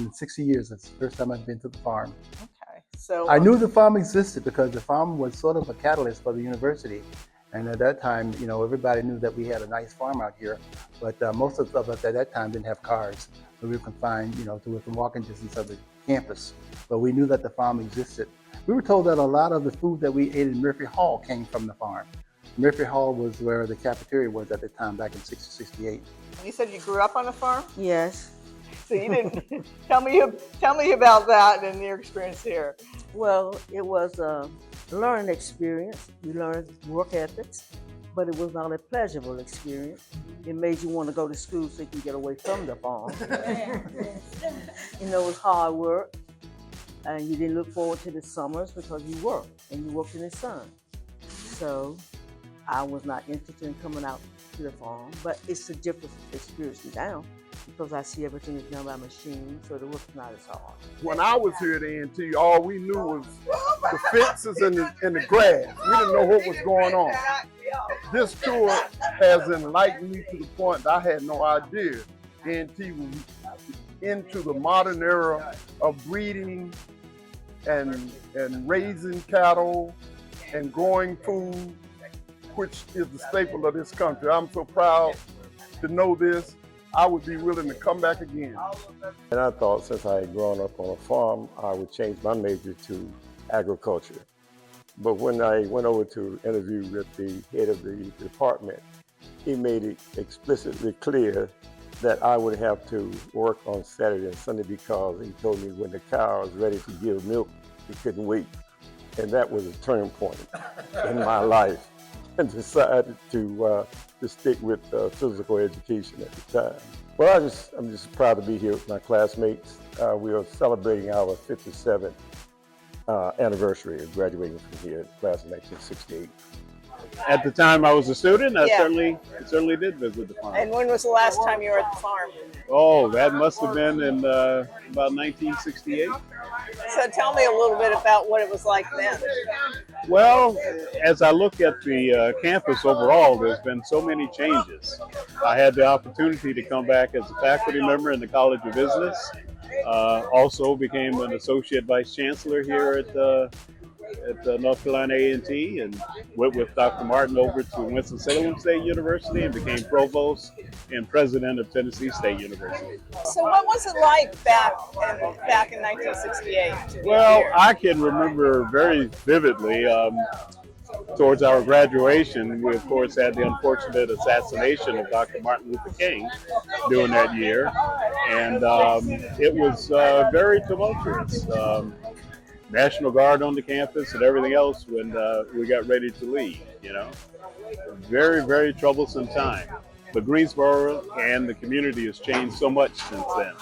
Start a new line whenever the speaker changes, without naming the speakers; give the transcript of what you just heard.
in 60 years. That's the first time I've been to the farm.
Okay, so
I knew the farm existed because the farm was sort of a catalyst for the university. And at that time, you know, everybody knew that we had a nice farm out here, but most of us at that time didn't have cars. So we were confined, you know, to within walking distance of the campus. But we knew that the farm existed. We were told that a lot of the food that we ate in Murphy Hall came from the farm. Murphy Hall was where the cafeteria was at the time, back in 1968.
you said you grew up on a farm,
Yes.
so you didn't tell me about that and your experience here.
Well, it was a learning experience. We learned work ethics, but it was not a pleasurable experience. It made you want to go to school so you can get away from the farm. You know, it was hard work, and you didn't look forward to the summers because you worked, and you worked in the sun. So I was not interested in coming out to the farm, but it's a different experience now because I see everything is done by machine, so the work's not as hard.
When I was here at A&T, all we knew was the fences and the grass. We didn't know what was going on. This tour has enlightened me to the point that I had no idea A&T was into the modern era of breeding and raising cattle and growing food, which is the staple of this country. I'm so proud to know this. I would be willing to come back again.
And I thought since I had grown up on a farm, I would change my major to agriculture. But when I went over to interview with the head of the department, he made it explicitly clear that I would have to work on Saturday and Sunday because he told me when the cow was ready to give milk, he couldn't wait. And that was a turning point in my life, and decided to stick with physical education at the time. Well, I'm just proud to be here with my classmates. We are celebrating our 57th anniversary of graduating from here, class of 1968.
At the time I was a student, I
Yeah.
certainly did visit the farm.
And when was the last time you were at the farm?
Oh, that must have been in about 1968.
So tell me a little bit about what it was like then.
Well, as I look at the campus overall, there's been so many changes. I had the opportunity to come back as a faculty member in the College of Business. Also became an associate vice chancellor here at North Carolina A&T, and went with Dr. Martin over to Winston-Salem State University and became provost and president of Tennessee State University.
So what was it like back in 1968?
Well, I can remember very vividly. Towards our graduation, we of course had the unfortunate assassination of Dr. Martin Luther King during that year, and it was very tumultuous. National Guard on the campus and everything else when we got ready to leave, you know. Very, very troublesome time. But Greensboro and the community has changed so much since then.